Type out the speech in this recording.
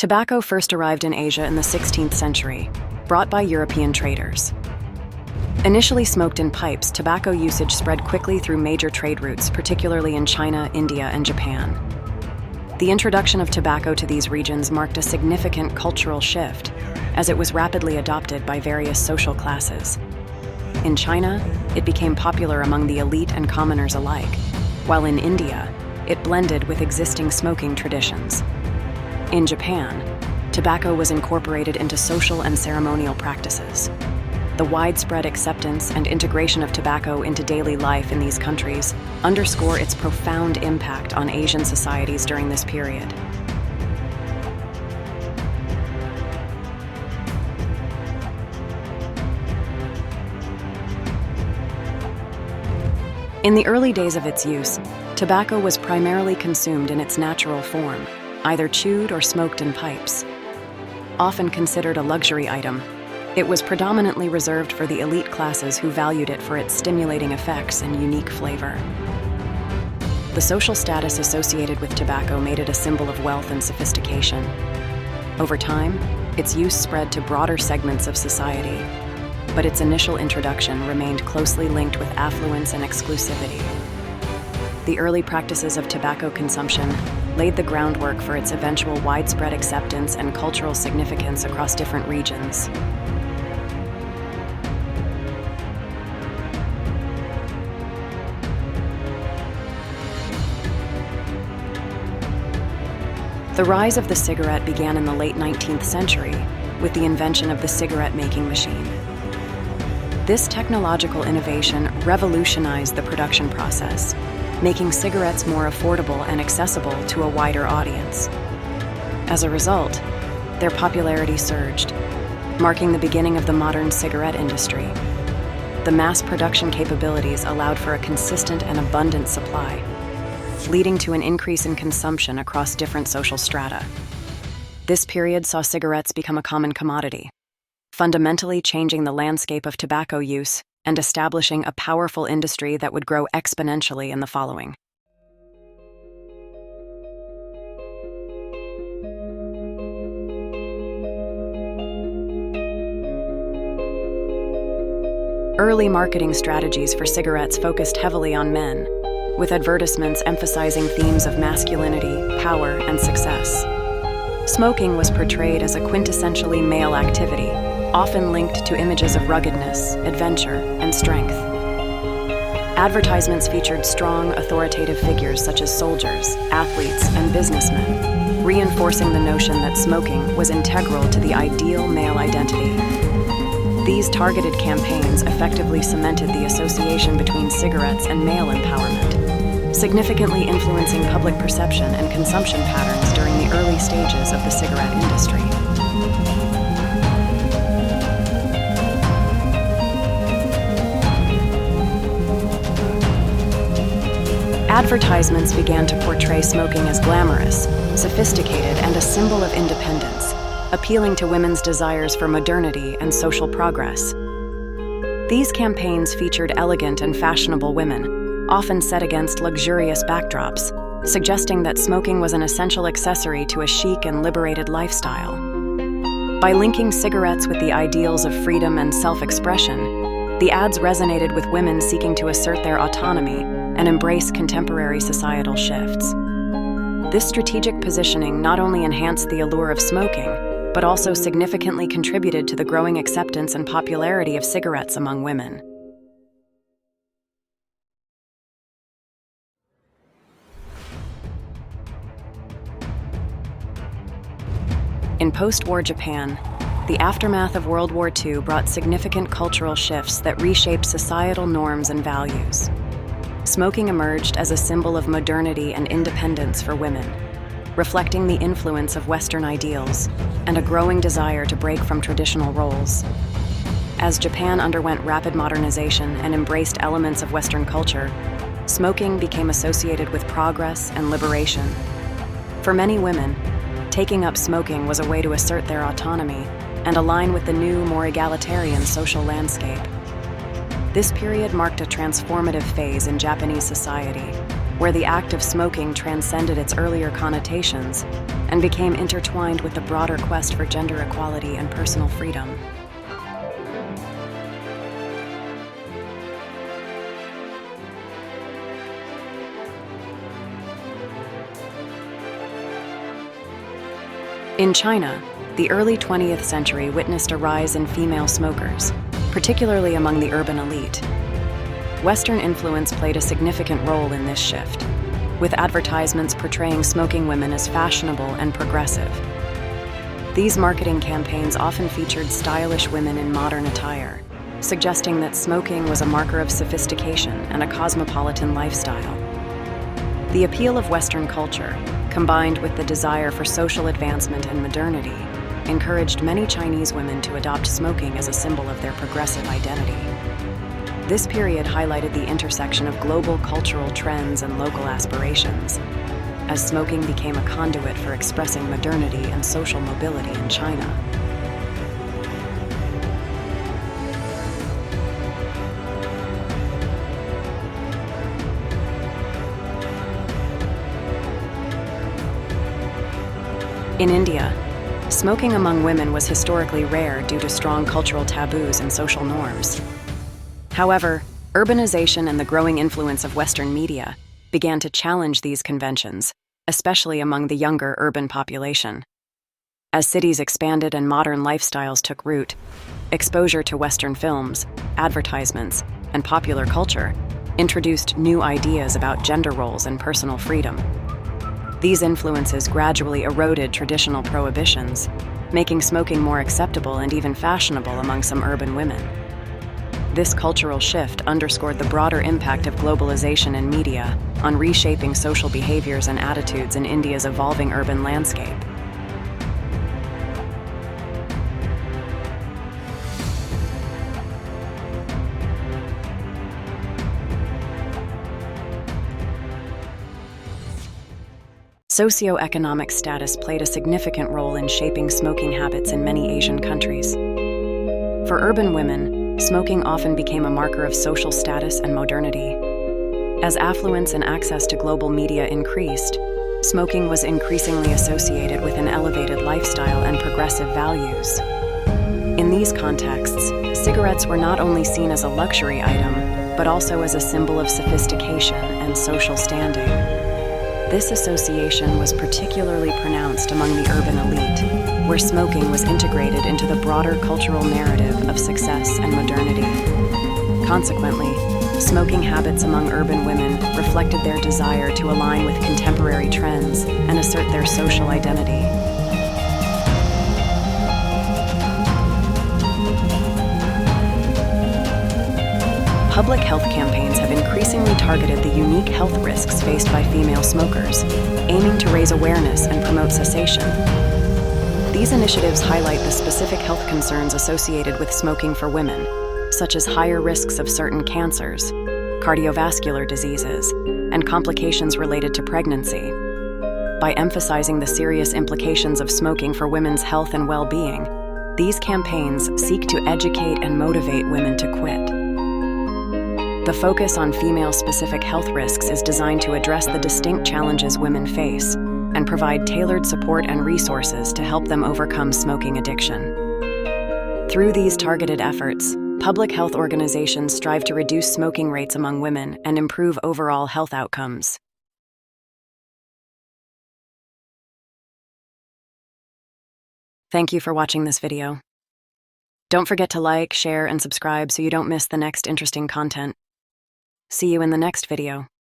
Tobacco first arrived in Asia in the 16th century, brought by European traders. Initially smoked in pipes, tobacco usage spread quickly through major trade routes, particularly in China, India, and Japan. The introduction of tobacco to these regions marked a significant cultural shift, as it was rapidly adopted by various social classes. In China, it became popular among the elite and commoners alike, while in India, it blended with existing smoking traditions. In Japan, tobacco was incorporated into social and ceremonial practices. The widespread acceptance and integration of tobacco into daily life in these countries underscore its profound impact on Asian societies during this period. In the early days of its use, tobacco was primarily consumed in its natural form, either chewed or smoked in pipes. Often considered a luxury item, it was predominantly reserved for the elite classes who valued it for its stimulating effects and unique flavor. The social status associated with tobacco made it a symbol of wealth and sophistication. Over time, its use spread to broader segments of society, but its initial introduction remained closely linked with affluence and exclusivity. The early practices of tobacco consumption laid the groundwork for its eventual widespread acceptance and cultural significance across different regions. The rise of the cigarette began in the late 19th century with the invention of the cigarette-making machine. This technological innovation revolutionized the production process, making cigarettes more affordable and accessible to a wider audience. As a result, their popularity surged, marking the beginning of the modern cigarette industry. The mass production capabilities allowed for a consistent and abundant supply, leading to an increase in consumption across different social strata. This period saw cigarettes become a common commodity, fundamentally changing the landscape of tobacco use and establishing a powerful industry that would grow exponentially in the following. Early marketing strategies for cigarettes focused heavily on men, with advertisements emphasizing themes of masculinity, power, and success. Smoking was portrayed as a quintessentially male activity, often linked to images of ruggedness, adventure, and strength. Advertisements featured strong, authoritative figures such as soldiers, athletes, and businessmen, reinforcing the notion that smoking was integral to the ideal male identity. These targeted campaigns effectively cemented the association between cigarettes and male empowerment, significantly influencing public perception and consumption patterns during the early stages of the cigarette industry. Advertisements began to portray smoking as glamorous, sophisticated, and a symbol of independence, appealing to women's desires for modernity and social progress. These campaigns featured elegant and fashionable women, often set against luxurious backdrops, suggesting that smoking was an essential accessory to a chic and liberated lifestyle. By linking cigarettes with the ideals of freedom and self-expression, the ads resonated with women seeking to assert their autonomy and embrace contemporary societal shifts. This strategic positioning not only enhanced the allure of smoking, but also significantly contributed to the growing acceptance and popularity of cigarettes among women. In post-war Japan, the aftermath of World War II brought significant cultural shifts that reshaped societal norms and values. Smoking emerged as a symbol of modernity and independence for women, reflecting the influence of Western ideals and a growing desire to break from traditional roles. As Japan underwent rapid modernization and embraced elements of Western culture, smoking became associated with progress and liberation. For many women, taking up smoking was a way to assert their autonomy and align with the new, more egalitarian social landscape. This period marked a transformative phase in Japanese society, where the act of smoking transcended its earlier connotations and became intertwined with the broader quest for gender equality and personal freedom. In China, the early 20th century witnessed a rise in female smokers, particularly among the urban elite. Western influence played a significant role in this shift, with advertisements portraying smoking women as fashionable and progressive. These marketing campaigns often featured stylish women in modern attire, suggesting that smoking was a marker of sophistication and a cosmopolitan lifestyle. The appeal of Western culture, combined with the desire for social advancement and modernity, encouraged many Chinese women to adopt smoking as a symbol of their progressive identity. This period highlighted the intersection of global cultural trends and local aspirations, as smoking became a conduit for expressing modernity and social mobility in China. In India, smoking among women was historically rare due to strong cultural taboos and social norms. However, urbanization and the growing influence of Western media began to challenge these conventions, especially among the younger urban population. As cities expanded and modern lifestyles took root, exposure to Western films, advertisements, and popular culture introduced new ideas about gender roles and personal freedom. These influences gradually eroded traditional prohibitions, making smoking more acceptable and even fashionable among some urban women. This cultural shift underscored the broader impact of globalization and media on reshaping social behaviors and attitudes in India's evolving urban landscape. Socioeconomic status played a significant role in shaping smoking habits in many Asian countries. For urban women, smoking often became a marker of social status and modernity. As affluence and access to global media increased, smoking was increasingly associated with an elevated lifestyle and progressive values. In these contexts, cigarettes were not only seen as a luxury item, but also as a symbol of sophistication and social standing. This association was particularly pronounced among the urban elite, where smoking was integrated into the broader cultural narrative of success and modernity. Consequently, smoking habits among urban women reflected their desire to align with contemporary trends and assert their social identity. Public health campaigns have increasingly targeted the unique health risks faced by female smokers, aiming to raise awareness and promote cessation. These initiatives highlight the specific health concerns associated with smoking for women, such as higher risks of certain cancers, cardiovascular diseases, and complications related to pregnancy. By emphasizing the serious implications of smoking for women's health and well-being, these campaigns seek to educate and motivate women to quit. The focus on female-specific health risks is designed to address the distinct challenges women face and provide tailored support and resources to help them overcome smoking addiction. Through these targeted efforts, public health organizations strive to reduce smoking rates among women and improve overall health outcomes. Thank you for watching this video. Don't forget to like, share, and subscribe so you don't miss the next interesting content. See you in the next video.